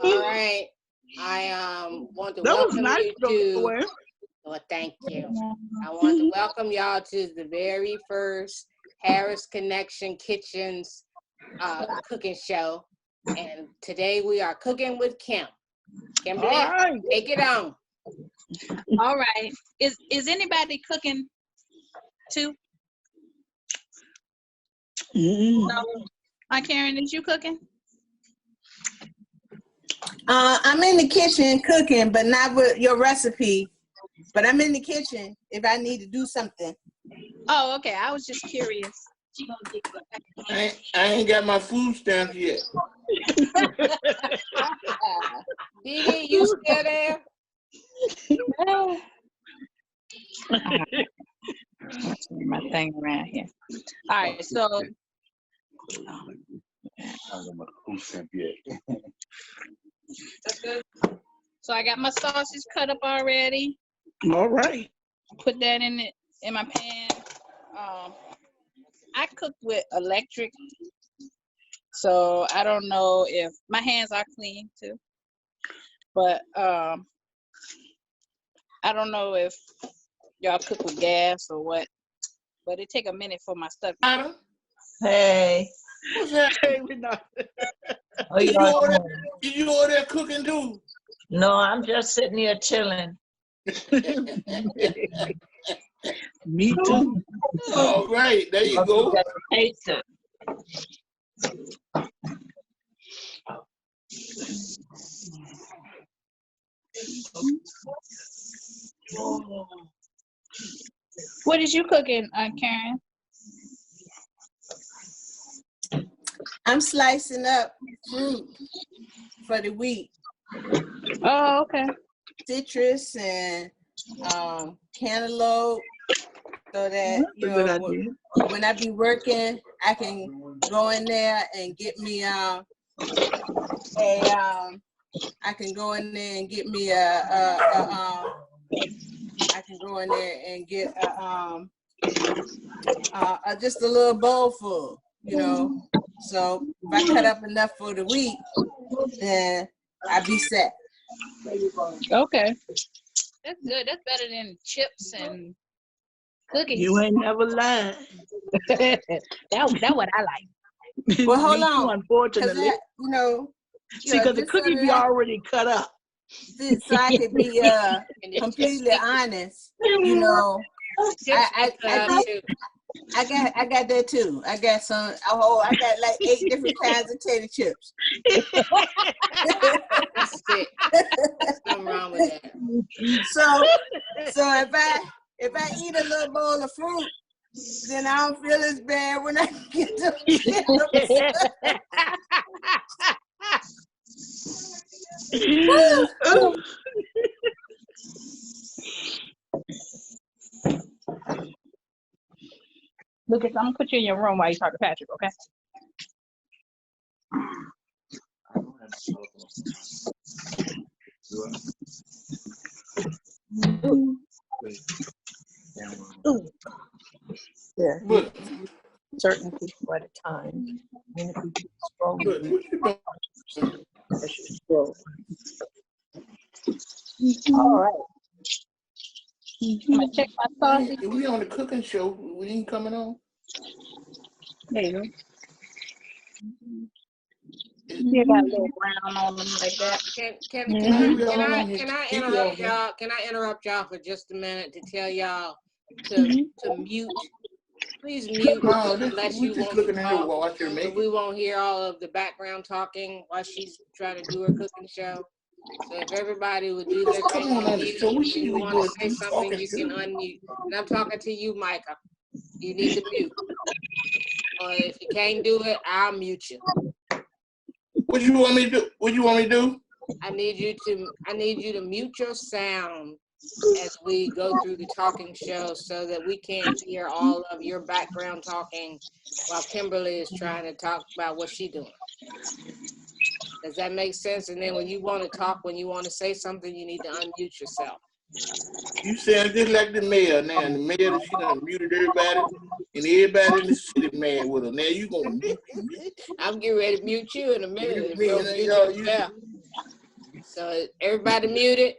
All right. I want to That was welcome nice, you to. Joanne. Well, thank you. I want to welcome y'all to the very first Harris Connection Kitchens cooking show. And today we are cooking with Kim. Kimberly, All right. take it on. All right. Is anybody cooking too? No. Hi, Karen, is you cooking? I'm in the kitchen cooking, but not with your recipe. But I'm in the kitchen if I need to do something. Oh, okay. I was just curious. I ain't got my food stamps yet. Dee, you still there? My thing around here. All right, so I don't got my food stamp yet. that's good. So I got my sausage cut up already. All right. Put that in my pan. I cook with electric, so I don't know if my hands are clean too. But I don't know if y'all cook with gas or what. But it take a minute for my stuff. Adam, Hey. what's that? Hey, we not. Oh, Did you over there cooking too? No, I'm just sitting here chilling. Me too. All right, there you go. Taste it. What is you cooking, Karen? I'm slicing up fruit for the week. Oh, okay. Citrus and cantaloupe, so that That's a good idea. when I be working, I can go in there and get me I can go in there and get me I can go in there and get just a little bowl full, you know. So if I cut up enough for the week, then I be set. Okay. That's good. That's better than chips and cookies. You ain't never lied. That what I like. Well, hold Me too, on, unfortunately. because See, because the cookie be already cut up. so I could be completely honest, you know. I got that too. I got some. I got like 8 different kinds of tater chips. That's it. There's nothing wrong with that. So if I eat a little bowl of fruit, then I don't feel as bad when I get the chips. Lucas, I'm gonna put you in your room while you talk to Patrick, okay? Yeah, But, certain people at a time. Many people strong. what you doing? All right. I'm gonna check my sausage. We on the cooking show. We ain't coming on. There you go. You got a little brown on them like that. Can I interrupt y'all? Can I interrupt y'all for just a minute to tell y'all to mute? Please mute unless you want to talk. So we won't hear all of the background talking while she's trying to do her cooking show. So if everybody would do their thing on mute, if you want to say something, you can unmute. And I'm talking to you, Micah. You need to mute. Or if you can't do it, I'll mute you. What you want me to do? What you want me to do? I need you to mute your sound as we go through the talking show so that we can't hear all of your background talking while Kimberly is trying to talk about what she's doing. Does that make sense? And then when you want to talk, when you want to say something, you need to unmute yourself. You sound just like the mayor now. And the mayor, she done muted everybody, and everybody in the city mad with her. Now you gonna mute me? I'm getting ready to mute you in a minute. If you don't mute Y'all, yourself. So everybody muted.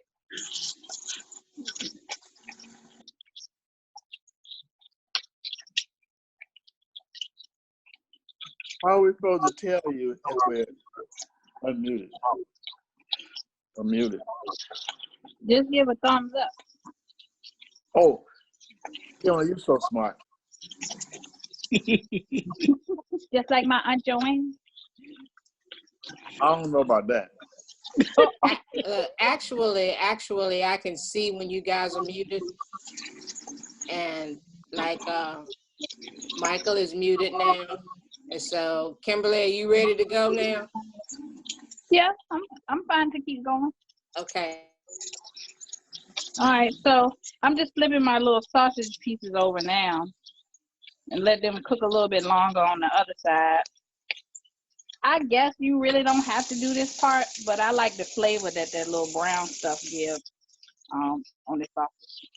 How are we supposed to tell you if we're unmuted? Unmuted. Just give a thumbs up. Oh, you're so smart. Just like my Aunt Joanne. I don't know about that. Actually, I can see when you guys are muted. And like Michael is muted now. And so, Kimberly, are you ready to go now? Yeah, I'm fine to keep going. Okay. All right, so I'm just flipping my little sausage pieces over now and let them cook a little bit longer on the other side. I guess you really don't have to do this part, but I like the flavor that little brown stuff gives on the sausage.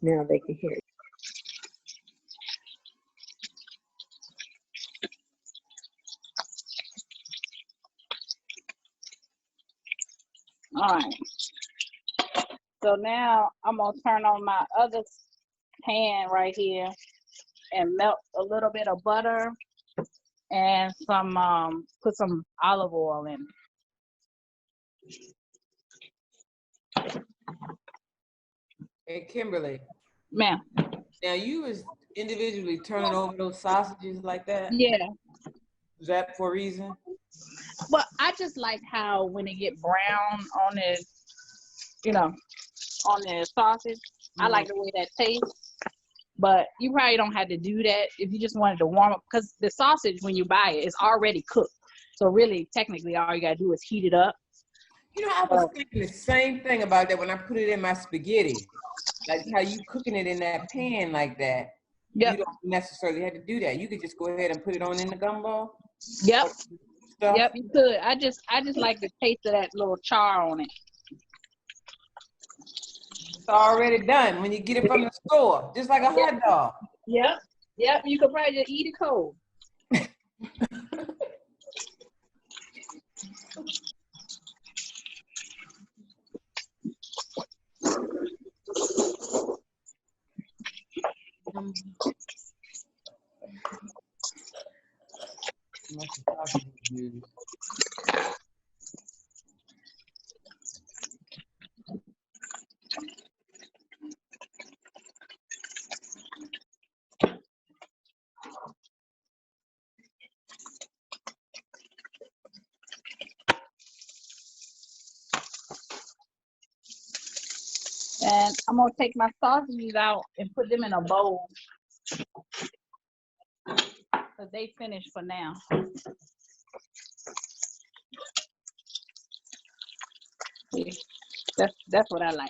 Now they can hear you. All right. So now I'm gonna turn on my other pan right here and melt a little bit of butter and some put some olive oil in it. Hey, Kimberly. Ma'am. Now you was individually turning over those sausages like that? Yeah. Is that for a reason? Well, I just like how when it get brown on the, on the sausage, I like the way that tastes. But you probably don't have to do that if you just wanted to warm up, because the sausage, when you buy it, is already cooked. So really, technically, all you gotta do is heat it up. You know, I was thinking the same thing about that when I put it in my spaghetti. Like how you cooking it in that pan like that. Yep. You don't necessarily have to do that. You could just go ahead and put it on in the gumbo. Yep. Yep, you could. I just like the taste of that little char on it. It's already done when you get it from the store, just like a hot dog. Yep. Yep. You could probably just eat it cold. And I'm gonna take my sausages out and put them in a bowl, because they finished for now. Yeah, that's what I like.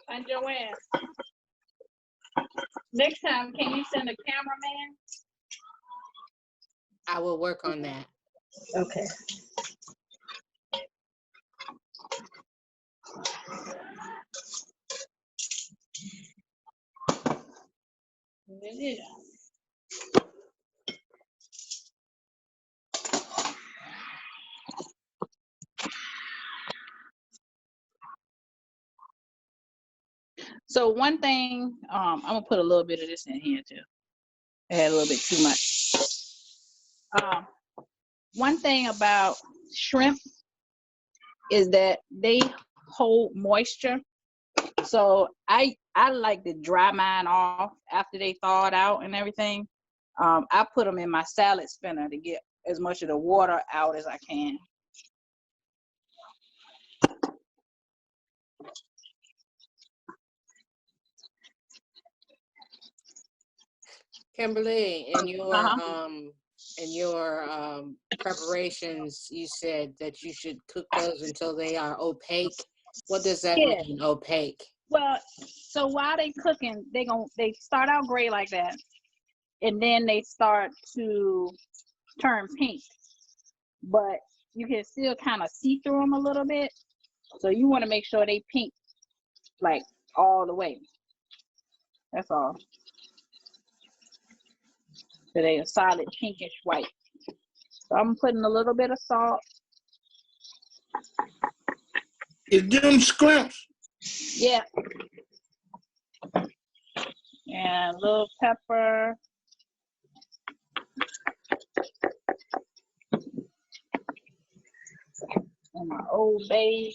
And Joanne, next time, can you send a cameraman? I will work on that. Okay. Yeah. So one thing, I'm gonna put a little bit of this in here too. I had a little bit too much. One thing about shrimp is that they hold moisture. So I like to dry mine off after they thawed out and everything. I put them in my salad spinner to get as much of the water out as I can. Kimberly, in your preparations, you said that you should cook those until they are opaque. What does that mean, opaque? Well, so while they cooking, they start out gray like that, and then they start to turn pink. But you can still kind of see through them a little bit. So you want to make sure they pink like all the way. That's all. So they a solid pinkish white. So I'm putting a little bit of salt. Is them scrimps? Yeah. And a little pepper. And my Old Bay.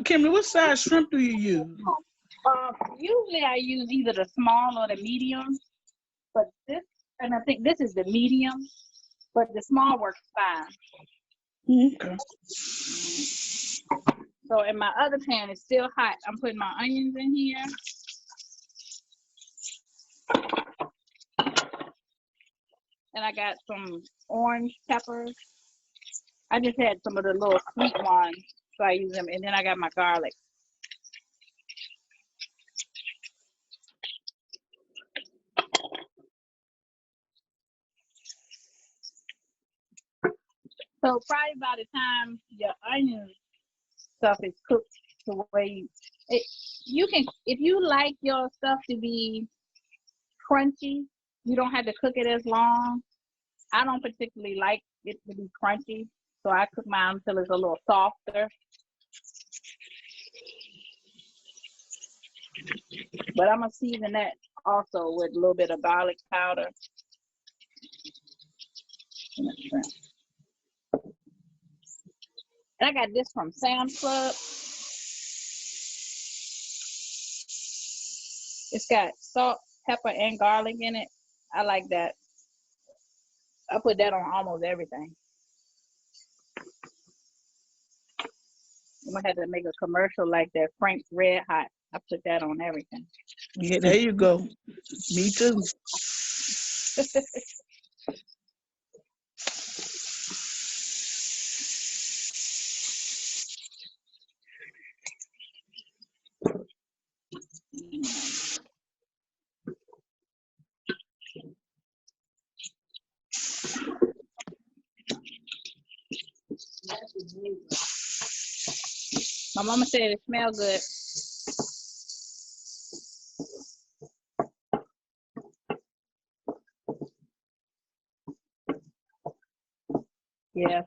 Kimberly, what size shrimp do you use? Usually I use either the small or the medium, but I think this is the medium, but the small works fine. Okay. So in my other pan, it's still hot. I'm putting my onions in here. And I got some orange peppers. I just had some of the little sweet ones, so I use them. And then I got my garlic. So probably by the time your onion stuff is cooked the way you can, if you like your stuff to be crunchy, you don't have to cook it as long. I don't particularly like it to be crunchy, so I cook mine until it's a little softer. But I'm gonna season that also with a little bit of garlic powder. And I got this from Sam's Club. It's got salt, pepper, and garlic in it. I like that. I put that on almost everything. I'm gonna have to make a commercial like that Frank's Red Hot. I put that on everything. Yeah, there you go. Me too. My mama said it smells good. Yeah.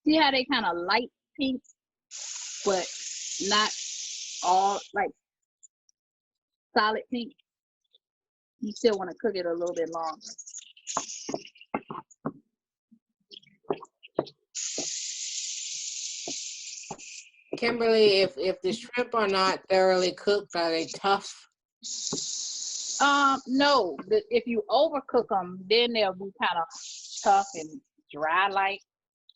See how they kind of light pink, but not all like solid pink? You still want to cook it a little bit longer. Kimberly, if the shrimp are not thoroughly cooked, are they tough? No. If you overcook them, then they'll be kind of tough and dry like.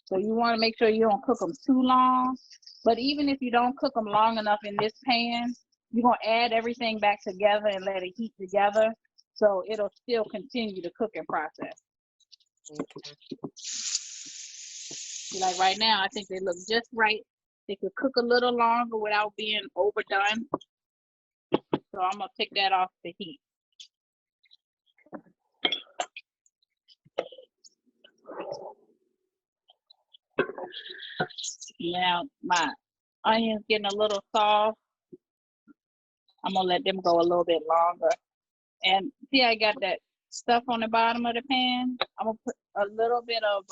So you want to make sure you don't cook them too long. But even if you don't cook them long enough in this pan, you're going to add everything back together and let it heat together. So it'll still continue the cooking process. Okay. Like right now, I think they look just right. They could cook a little longer without being overdone. So I'm going to take that off the heat. Now my onions getting a little soft. I'm gonna let them go a little bit longer. And see, I got that stuff on the bottom of the pan. I'm gonna put a little bit of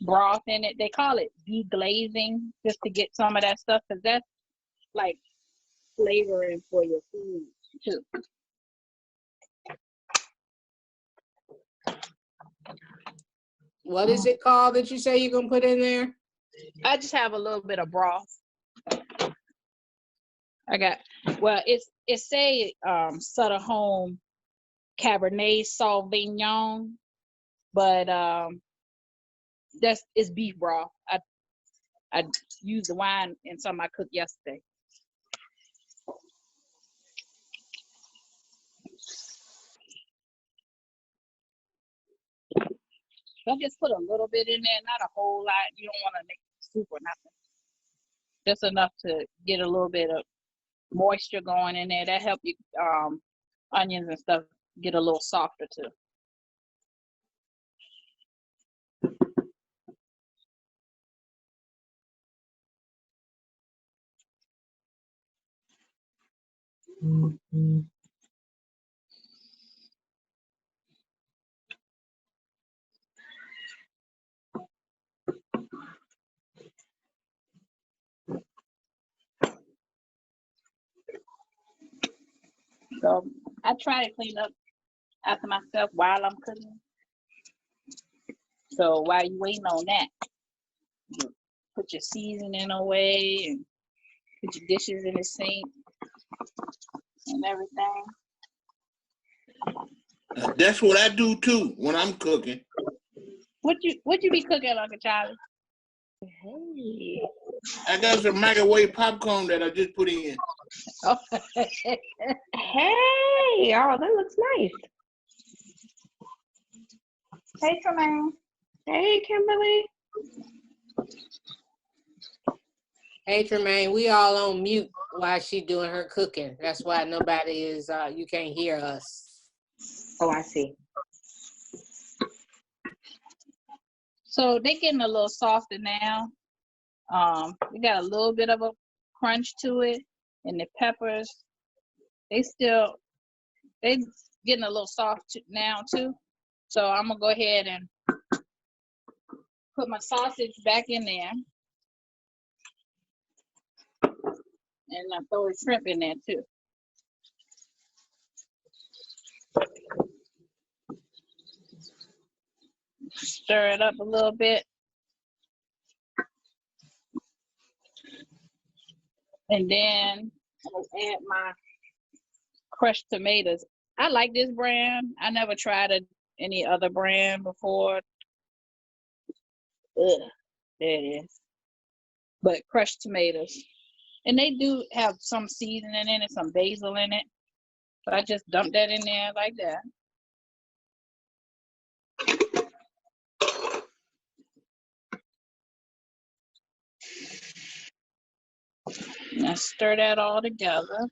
broth in it. They call it deglazing, just to get some of that stuff, because that's like flavoring for your food too. What is it called that you say you're gonna put in there? I just have a little bit of broth. I got, well, it say Sutter Home Cabernet Sauvignon, but it's beef broth. I used the wine in some I cooked yesterday. So I just put a little bit in there, not a whole lot. You don't want to make soup or nothing. Just enough to get a little bit of moisture going in there. That help you onions and stuff get a little softer too. Mm-hmm. So I try to clean up after myself while I'm cooking. So while you waiting on that, you put your seasoning away and put your dishes in the sink and everything. That's what I do too when I'm cooking. What you be cooking, Uncle Charlie? Hey. I got some microwave popcorn that I just put in. Oh. Hey, oh, that looks nice. Hey, Tremaine. Hey, Kimberly. Hey Tremaine, we all on mute while she doing her cooking. That's why nobody is. You can't hear us. Oh, I see. So they getting a little softer now. We got a little bit of a crunch to it, and the peppers, they getting a little soft now too. So I'm gonna go ahead and put my sausage back in there, and I throw the shrimp in there too. Stir it up a little bit. And then I'll add my crushed tomatoes. I like this brand. I never tried any other brand before. Ugh, there it is. But crushed tomatoes. And they do have some seasoning in it, some basil in it. So I just dump that in there like that. Now stir that all together.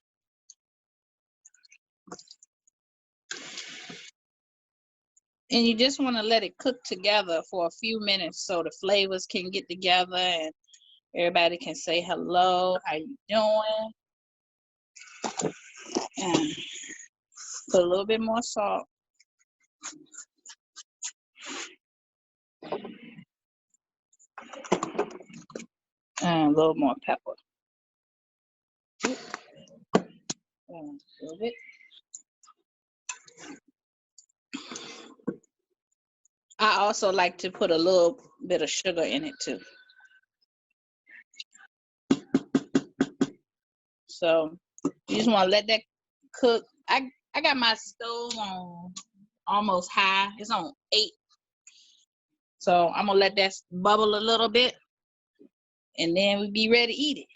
And you just want to let it cook together for a few minutes so the flavors can get together and everybody can say hello, how you doing? And put a little bit more salt. And a little more pepper. And a little bit. I also like to put a little bit of sugar in it too. So you just want to let that cook. I got my stove on almost high. It's on 8. So I'm gonna let that bubble a little bit, and then we'll be ready to eat it.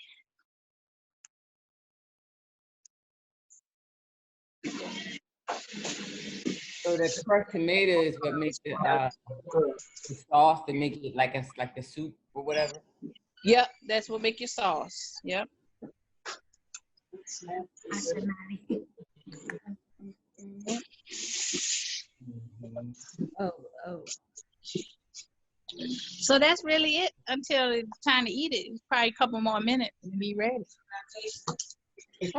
So the crushed tomato is what makes it the sauce to make it like it's like the soup or whatever. Yep, that's what make your sauce. Yep. Oh. So that's really it until it's time to eat it. It's probably a couple more minutes and be ready.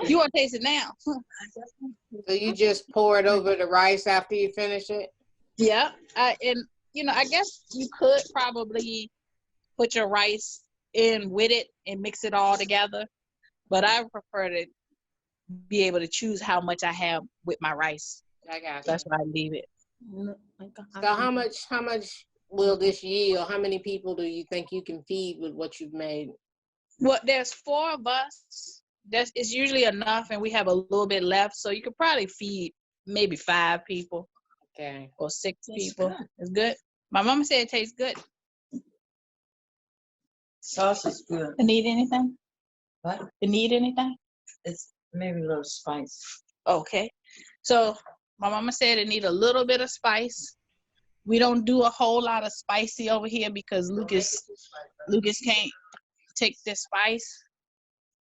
You want to taste it now? So you just pour it over the rice after you finish it? Yeah. And I guess you could probably put your rice in with it and mix it all together. But I prefer to be able to choose how much I have with my rice. I got you. That's why I leave it. So how much will this yield? How many people do you think you can feed with what you've made? Well, there's 4 of us. It's usually enough, and we have a little bit left, so you could probably feed maybe 5 people. Okay. Or 6 people. Good. It's good. My mama said it tastes good. Sauce is good. You need anything? What? You need anything? It's maybe a little spice. Okay. So my mama said it need a little bit of spice. We don't do a whole lot of spicy over here because Lucas can't take this spice.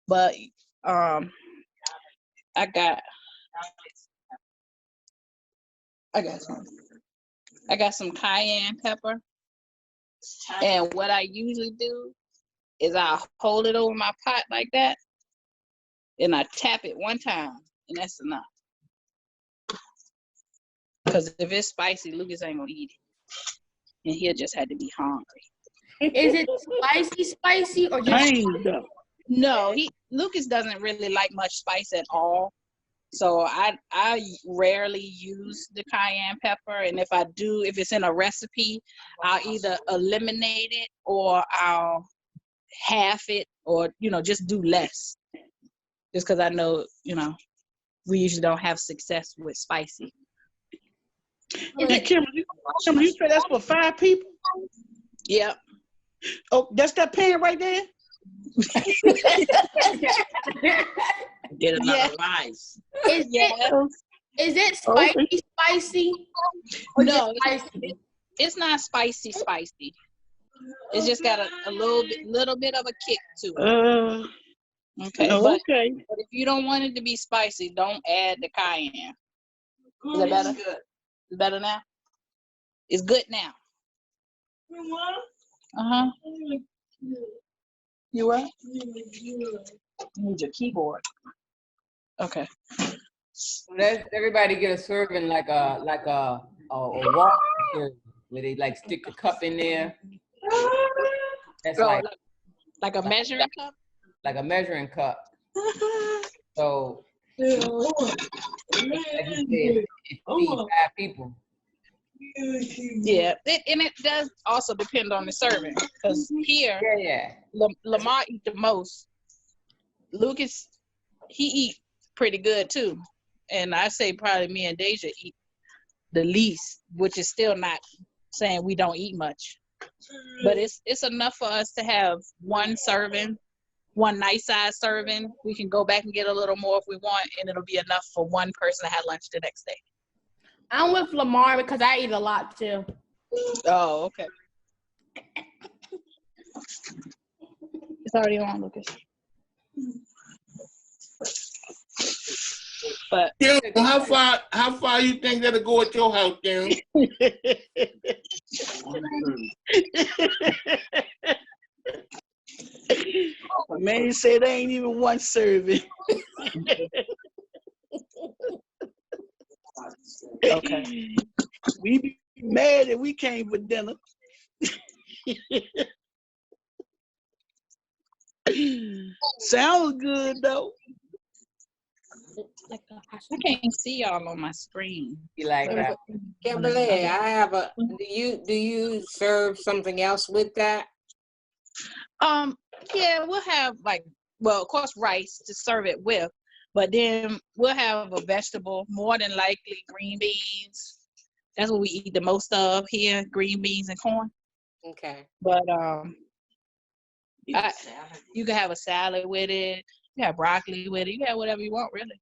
But I got some cayenne pepper. And what I usually do is I hold it over my pot like that, and I tap it one time, and that's enough. Because if it's spicy, Lucas ain't gonna eat it, and he'll just have to be hungry. Is it spicy, or just? No, Lucas doesn't really like much spice at all. So I rarely use the cayenne pepper, and if I do, if it's in a recipe, I'll either eliminate it or I'll half it, or just do less. Just because I know we usually don't have success with spicy. Hey, Kimberly, you said that's for 5 people? Yep. Oh, that's that pan right there? Get another rice. Is it spicy? No, it's not spicy. It's just got a little bit of a kick to it. Okay. But if you don't want it to be spicy, don't add the cayenne. Is that better? Good. It's better now? It's good now. Uh-huh. You what? You need your keyboard. Okay. Let everybody get a serving like a water serving, where they like stick the cup in there. That's like a measuring cup? Like a measuring cup. So like you said, it feeds 5 people. Yeah, and it does also depend on the serving, because here, Lamar eat the most. Lucas, he eat pretty good too, and I say probably me and Deja eat the least, which is still not saying we don't eat much, but it's enough for us to have one serving, one nice size serving. We can go back and get a little more if we want, and it'll be enough for one person to have lunch the next day. I'm with Lamar because I eat a lot too. Oh, okay. It's already on, Lucas. But Kim, how far you think that'll go at your house, Kim? Man, you say there ain't even one serving. Okay. We be mad that we came for dinner. Sounds good though. I can't see y'all on my screen. You like that? Kimberly, I have do you serve something else with that? Yeah, we'll have of course rice to serve it with, but then we'll have a vegetable, more than likely green beans. That's what we eat the most of here, green beans and corn. Okay. But you can have a salad with it. You can have broccoli with it. You can have whatever you want, really.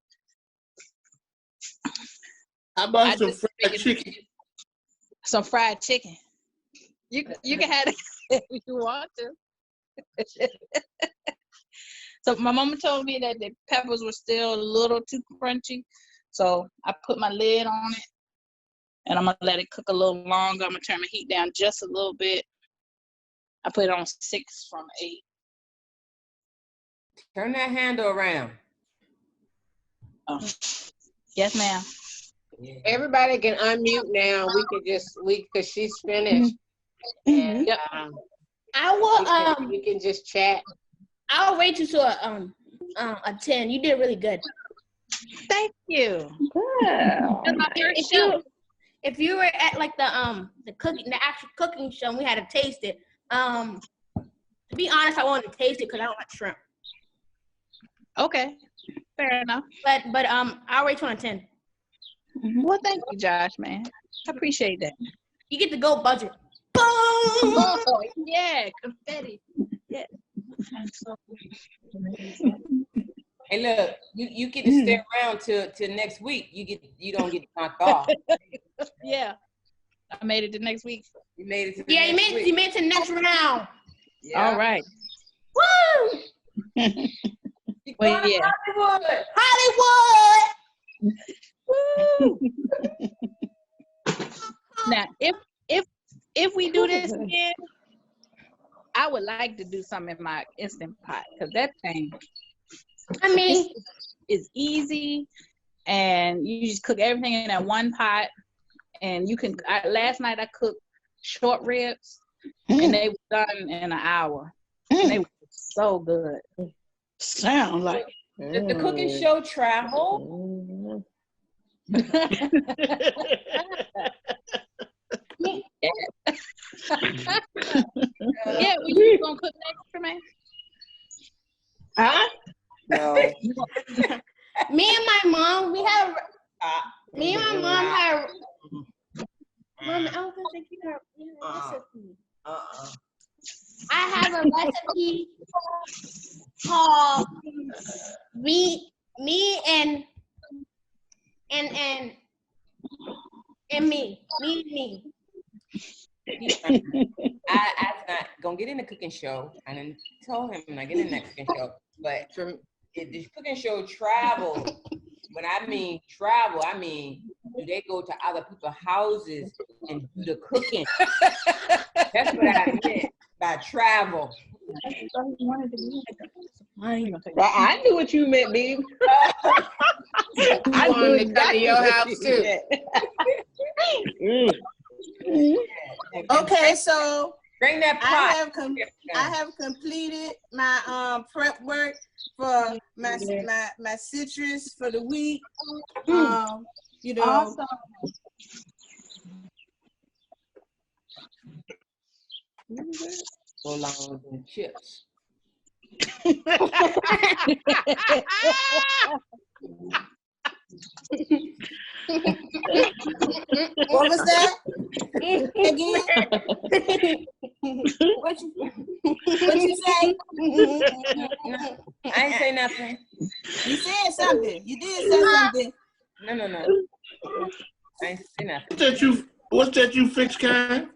How about some fried chicken? Some fried chicken. You can have it if you want to. So my mama told me that the peppers were still a little too crunchy, so I put my lid on it, and I'm gonna let it cook a little longer. I'm gonna turn the heat down just a little bit. I put it on 6 from 8. Turn that handle around. Oh. Yes, ma'am. Yeah. Everybody can unmute now. Because she's finished. And, yep. I will. You can just chat. I'll rate you to a 10. You did really good. Thank you. Wow. That's my first show. If you were at like the actual cooking show, and we had to taste it. To be honest, I wanted to taste it because I don't like shrimp. Okay, fair enough. But I'll rate you on 10. Well, thank you, Josh, man. I appreciate that. You get the gold budget. Boom! Oh, yeah, confetti. Yeah. Hey, look, you get to stay around till next week. You don't get knocked off. Yeah, I made it to next week. You made it to the Yeah, next week. you made it to the next round. Yeah. All right. Woo! Well, yeah. Hollywood! Woo! Now, if we do this again, I would like to do something in my Instant Pot because that thing, I mean, is easy, and you just cook everything in that one pot. And you can. Last night I cooked short ribs, and they were done in an hour. And they were so good. Sound like Does the cooking show travel? Yeah, well, you gonna cook next, Tremaine? Huh? No. me and my mom, we have. Me and my mom have. Mom, I don't think you have a recipe. I have a recipe called me and me. I not gonna get in the cooking show. I didn't tell him I'm not getting in that cooking show. But if the cooking show travel, when I mean travel, I mean do they go to other people's houses and do the cooking? That's what I meant by travel. I knew what you meant, babe. I wanted to come to your house too. Okay, so bring that pot. I have completed my prep work for my citrus for the week. You know. Awesome. Go along with the chips. What was that? Again? What you say? I ain't say nothing. You said something. You did say something. No. I ain't say nothing. What's that you fixed, Karen?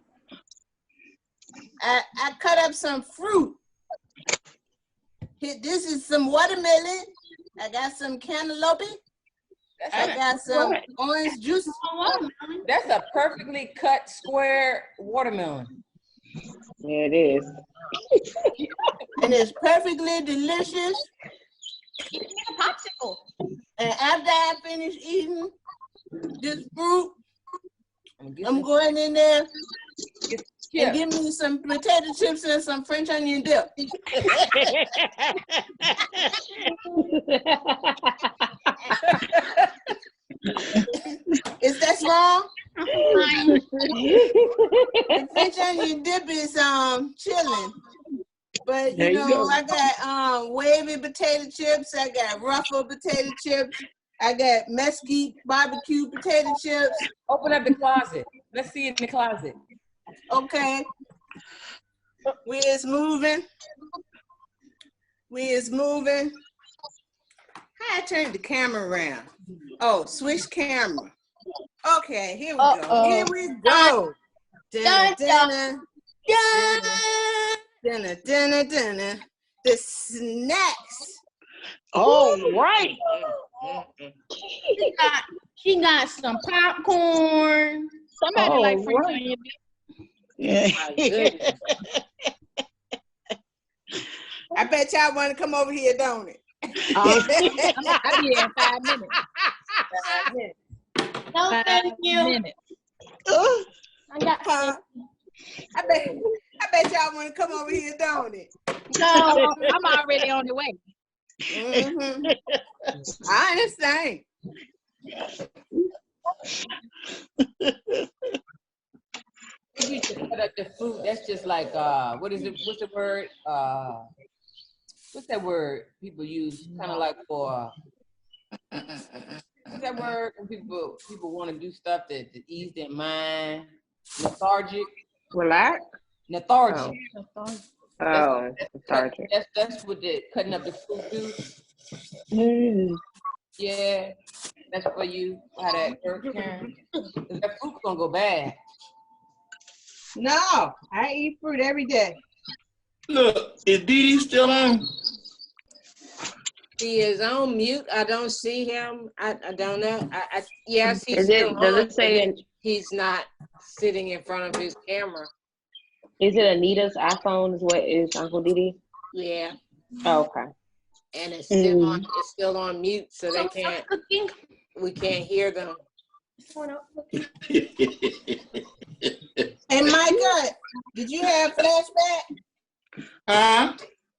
I cut up some fruit. This is some watermelon. I got some cantaloupe. I got some orange juice. That's a perfectly cut square watermelon. Yeah, it is. And it's perfectly delicious. Popsicle. And after I finish eating this fruit, I'm going in there and give me some potato chips and some French onion dip. Is that wrong? The French onion dip is chilling. But you know, I got wavy potato chips, I got ruffled potato chips, I got mesquite barbecue potato chips. Open up the closet. Let's see it in the closet. Okay. We is moving. How I turned the camera around? Oh, switch camera. Okay, here we go. Here we go. Dinner. The snacks. All right. She got some popcorn. Somebody like French onion dip. Yeah. I bet y'all want to come over here, don't it? I'll be here in 5 minutes. No, thank you. I got I bet y'all want to come over here, don't it? No, I'm already on the way. Mm-hmm. I understand. If you just cut up the fruit, that's just like what is it? What's the word? What's that word people use? Kind of like for what's that word when people want to do stuff to ease their mind? Lethargic. Relax. Lethargic. Oh, lethargic. That's what the cutting up the fruit do. Yeah, that's for you. How that works, Karen? That fruit gonna go bad. No, I eat fruit every day. Look, is Dee still on? He is on mute. I don't see him. I don't know. Yes, he's Is still it? Does on, it say? he's not sitting in front of his camera. Is it Anita's iPhone? Is what is Uncle Didi? Yeah. Oh, okay. And it's still on mute, so they can't. We can't hear them. Hey, Micah, did you have a flashback? Huh?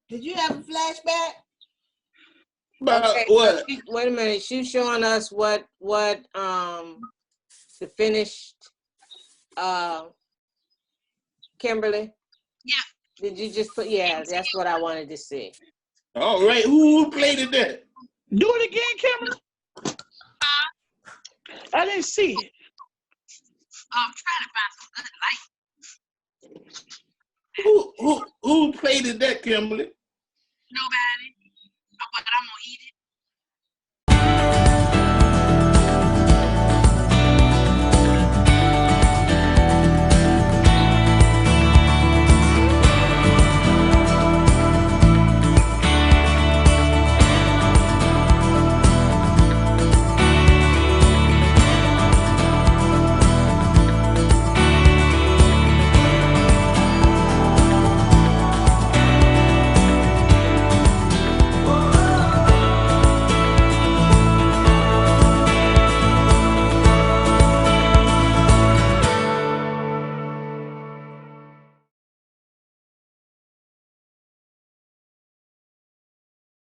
Did you have a flashback? Okay, what? Wait a minute. She's showing us what the finished Kimberly. Yeah. Did you just put? Yeah, that's what I wanted to see. All right, who played it then? Do it again, Kimberly. I didn't see it. I'm trying to find some good light. Who played it that, Kimberly? Nobody.